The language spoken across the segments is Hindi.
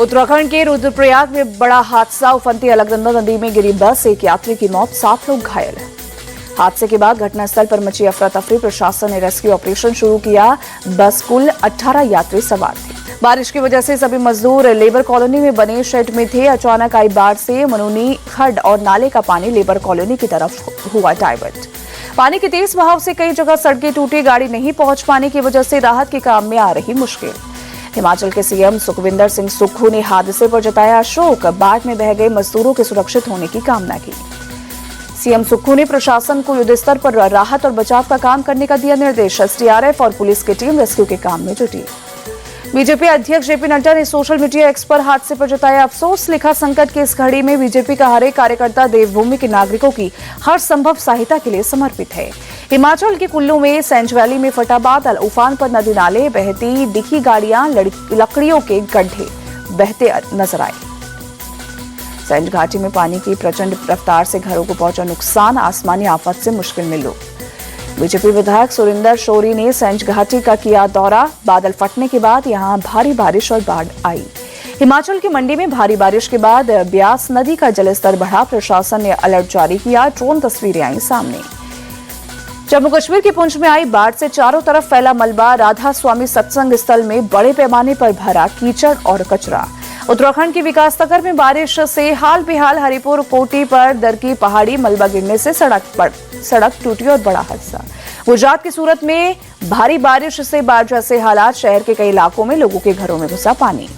उत्तराखंड के रुद्रप्रयाग में बड़ा हादसा। उफनती अलकनंदा नदी में गिरी बस, एक यात्री की मौत, 7 लोग घायल। हादसे के बाद घटनास्थल पर मची अफरा तफरी। प्रशासन ने रेस्क्यू ऑपरेशन शुरू किया। बस कुल 18 यात्री सवार थे। बारिश की वजह से सभी मजदूर लेबर कॉलोनी में बने शेड में थे। अचानक आई बाढ़ से मनूनी खड्ड और नाले का पानी लेबर कॉलोनी की तरफ हुआ डाइवर्ट। पानी के तेज बहाव से कई जगह सड़कें टूटी। गाड़ी नहीं पहुंच पाने की वजह से राहत के काम में आ रही मुश्किल। हिमाचल के सीएम सुखविंदर सिंह सुक्खू ने हादसे पर जताया शोक। बाढ़ में बह गए मजदूरों के सुरक्षित होने की कामना की। सीएम सुक्खू ने प्रशासन को युद्ध स्तर पर राहत और बचाव का काम करने का दिया निर्देश। एसडीआरएफ और पुलिस की टीम रेस्क्यू के काम में जुटी। बीजेपी अध्यक्ष जेपी नड्डा ने सोशल मीडिया एक्स पर हादसे पर जताया अफसोस। लिखा, संकट की इस घड़ी में बीजेपी का हर एक कार्यकर्ता देवभूमि के नागरिकों की हर संभव सहायता के लिए समर्पित है। हिमाचल के कुल्लू में सेंज वैली में फटा बादल, उफान पर नदी नाले, बहती दिखी गाड़ियां, लकड़ियों के गड्ढे बहते नजर आए। सेंज घाटी में पानी की प्रचंड रफ्तार से घरों को पहुंचा नुकसान। आसमानी आफत से मुश्किल में लोग। बीजेपी विधायक सुरिंदर शौरी ने सेंज घाटी का किया दौरा। बादल फटने के बाद यहां भारी बारिश और बाढ़ आई। हिमाचल की मंडी में भारी बारिश के बाद ब्यास नदी का जलस्तर बढ़ा। प्रशासन ने अलर्ट जारी किया। ड्रोन तस्वीरें आई सामने। जम्मू कश्मीर के पुंछ में आई बाढ़ से चारों तरफ फैला मलबा। राधा स्वामी सत्संग स्थल में बड़े पैमाने पर भरा कीचड़ और कचरा। उत्तराखंड के विकास नगर में बारिश से हाल बेहाल। हरिपुर कोटी पर दरकी पहाड़ी, मलबा गिरने से सड़क टूटी और बड़ा हादसा। गुजरात की सूरत में भारी बारिश से बाढ़ जैसे हालात। शहर के कई इलाकों में लोगों के घरों में घुसा पानी।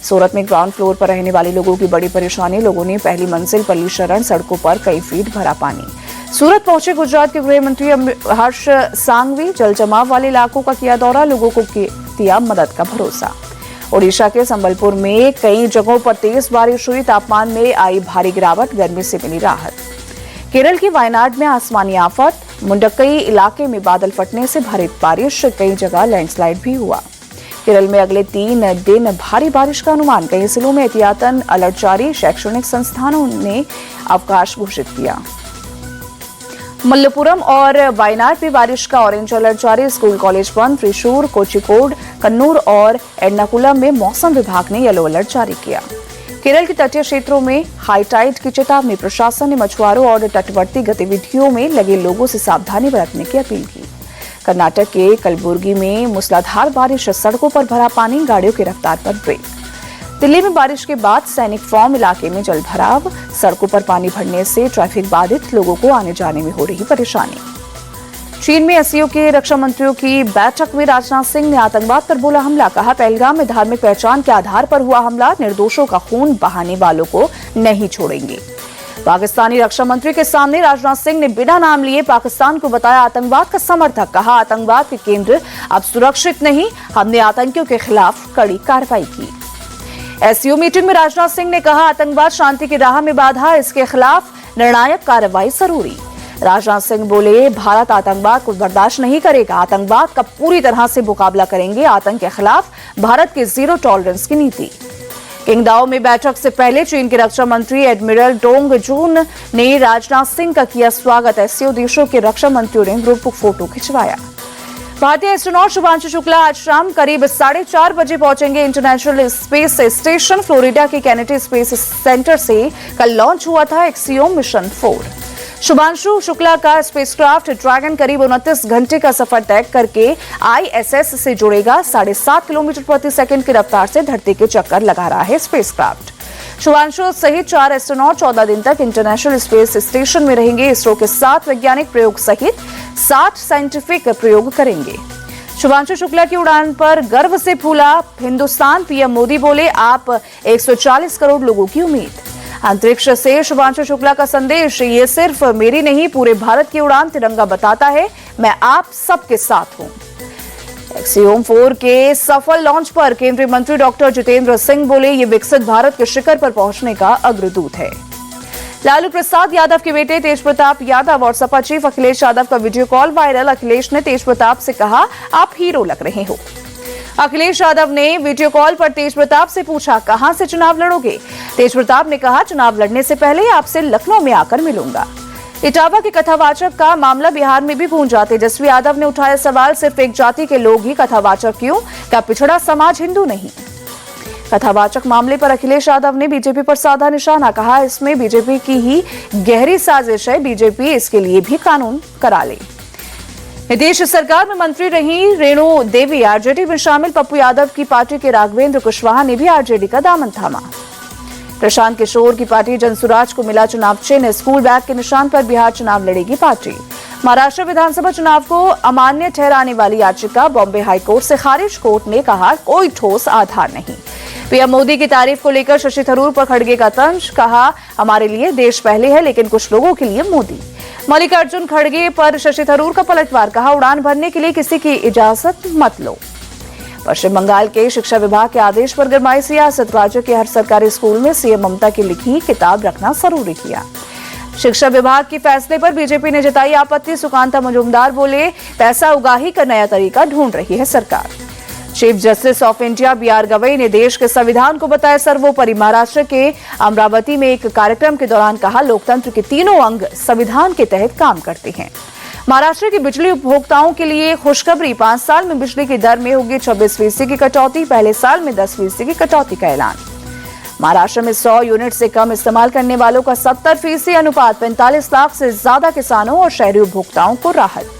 सूरत में ग्राउंड फ्लोर पर रहने वाले लोगों की बड़ी परेशानी। लोगों ने पहली मंजिल पल्ली शरण, सड़कों पर कई फीट भरा पानी। सूरत पहुंचे गुजरात के गृह मंत्री हर्ष सांघवी। जल जमाव वाले इलाकों का किया दौरा। लोगों को दिया मदद का भरोसा। ओडिशा के संबलपुर में कई जगहों पर तेज बारिश हुई। तापमान में आई भारी गिरावट। गर्मी से मिली राहत। केरल की वायनाड में आसमानी आफत। मुंडकई इलाके में बादल फटने से भारी बारिश। कई जगह लैंडस्लाइड भी हुआ। केरल में अगले 3 दिन भारी बारिश का अनुमान। कई जिलों में एहतियातन अलर्ट जारी। शैक्षणिक संस्थानों ने अवकाश घोषित किया। मल्लपुरम और वायनाड में बारिश का ऑरेंज अलर्ट जारी। स्कूल कॉलेज बंद। त्रिशूर, कोझिकोड, कन्नूर और एर्नाकुलम में मौसम विभाग ने येलो अलर्ट जारी किया। केरल के तटीय क्षेत्रों में हाई टाइड की चेतावनी। प्रशासन ने मछुआरों और तटवर्ती गतिविधियों में लगे लोगों से सावधानी बरतने की अपील की। कर्नाटक के कलबुर्गी में मूसलाधार बारिश। सड़कों पर भरा पानी, गाड़ियों की रफ्तार पर ब्रेक। दिल्ली में बारिश के बाद सैनिक फॉर्म इलाके में जल भराव। सड़कों पर पानी भरने से ट्रैफिक बाधित। लोगों को आने जाने में हो रही परेशानी। चीन में एससीओ के रक्षा मंत्रियों की बैठक में राजनाथ सिंह ने आतंकवाद पर बोला हमला। कहा, पहलगाम में धार्मिक पहचान के आधार पर हुआ हमला। निर्दोषों का खून बहाने वालों को नहीं छोड़ेंगे। पाकिस्तानी रक्षा मंत्री के सामने राजनाथ सिंह ने बिना नाम लिए पाकिस्तान को बताया आतंकवाद का समर्थक। कहा, आतंकवाद के केंद्र अब सुरक्षित नहीं। हमने आतंकियों के खिलाफ कड़ी कार्रवाई की। एससीओ मीटिंग में राजनाथ सिंह ने कहा, आतंकवाद शांति की राह में बाधा। इसके खिलाफ निर्णायक कार्रवाई जरूरी। राजनाथ सिंह बोले, भारत आतंकवाद को बर्दाश्त नहीं करेगा। आतंकवाद का पूरी तरह से मुकाबला करेंगे। आतंक के खिलाफ भारत की जीरो टॉलरेंस की नीति। किंगदाओ में बैठक से पहले चीन के रक्षा मंत्री एडमिरल डोंग जून ने राजनाथ सिंह का किया स्वागत। एससीओ देशों के रक्षा मंत्रियों ने ग्रुप फोटो खिंचवाया। भारतीय एस्ट्रोनॉट शुभांशु शुक्ला आज शाम करीब 4:30 बजे पहुंचेंगे इंटरनेशनल स्पेस स्टेशन। फ्लोरिडा के केनेडी स्पेस सेंटर से कल लॉन्च हुआ था एक्सियोम मिशन 4। शुभांशु शुक्ला का स्पेसक्राफ्ट ड्रैगन करीब 29 घंटे का सफर तय करके आईएसएस से जुड़ेगा। 7.5 किलोमीटर प्रति सेकंड की रफ्तार से धरती के चक्कर लगा रहा है स्पेसक्राफ्ट। शुभांशु सहित 4 एस्ट्रोनॉट 14 दिन तक इंटरनेशनल स्पेस स्टेशन में रहेंगे। इसरो के 7 वैज्ञानिक प्रयोग सहित 60 साइंटिफिक प्रयोग करेंगे। शुभांशु शुक्ला की उड़ान पर गर्व से फूला हिंदुस्तान। पीएम मोदी बोले, आप 140 करोड़ लोगों की उम्मीद। अंतरिक्ष से शुभांशु शुक्ला का संदेश, ये सिर्फ मेरी नहीं पूरे भारत की उड़ान तिरंगा बताता है। मैं आप सबके साथ हूं। एक्सियोम 4 के सफल लॉन्च पर केंद्रीय मंत्री डॉक्टर जितेंद्र सिंह बोले, ये विकसित भारत के शिखर पर पहुंचने का अग्रदूत है। लालू प्रसाद यादव के बेटे तेज प्रताप यादव और सपा चीफ अखिलेश यादव का वीडियो कॉल वायरल। अखिलेश ने तेज प्रताप से कहा, आप हीरो लग रहे हो। अखिलेश यादव ने वीडियो कॉल पर तेज प्रताप से पूछा, कहां से चुनाव लड़ोगे? तेज प्रताप ने कहा, चुनाव लड़ने से पहले आपसे लखनऊ में आकर मिलूंगा। इटावा के कथावाचक का मामला बिहार में भी गूंजा। तेजस्वी यादव ने उठाया सवाल, सिर्फ एक जाति के लोग ही कथावाचक क्यों? क्या पिछड़ा समाज हिंदू नहीं? कथावाचक मामले पर अखिलेश यादव ने बीजेपी पर साधा निशाना, कहा इसमें बीजेपी की ही गहरी साजिश है, बीजेपी इसके लिए भी कानून करा ले। नीतीश सरकार में मंत्री रही रेणु देवी आरजेडी में शामिल, पप्पू यादव की पार्टी के राघवेंद्र कुशवाहा ने भी आरजेडी का दामन थामा। प्रशांत किशोर की पार्टी जनसुराज को मिला चुनाव चिन्ह, स्कूल बैग के निशान पर बिहार चुनाव लड़ेगी पार्टी। महाराष्ट्र विधानसभा चुनाव को अमान्य ठहराने वाली याचिका बॉम्बे हाईकोर्ट से खारिज, कोर्ट ने कहा कोई ठोस आधार नहीं। पीएम मोदी की तारीफ को लेकर शशि थरूर पर खड़गे का तंज, कहा हमारे लिए देश पहले है लेकिन कुछ लोगों के लिए मोदी। मल्लिकार्जुन खड़गे पर शशि थरूर का पलटवार, कहा उड़ान भरने के लिए किसी की इजाजत मत लो। पश्चिम बंगाल के शिक्षा विभाग के आदेश पर गरमाई सियासत, राज्य के हर सरकारी स्कूल में सीएम ममता की लिखी किताब रखना जरूरी किया। शिक्षा विभाग के फैसले पर बीजेपी ने जताई आपत्ति, सुकांता मुजुमदार बोले पैसा उगाही का नया तरीका ढूंढ रही है सरकार। Chief justice of India B R. Gavai ने देश के संविधान को बताया सर्वोपरि। महाराष्ट्र के अमरावती में एक कार्यक्रम के दौरान कहा लोकतंत्र के तीनों अंग संविधान के तहत काम करते हैं। महाराष्ट्र के बिजली उपभोक्ताओं के लिए खुशखबरी, 5 साल में बिजली की दर में होगी 26% की कटौती, पहले साल में 10% की कटौती का ऐलान। महाराष्ट्र में 100 यूनिट से कम इस्तेमाल करने वालों का 70% अनुपात, 45 लाख से ज्यादा किसानों और शहरी उपभोक्ताओं को राहत।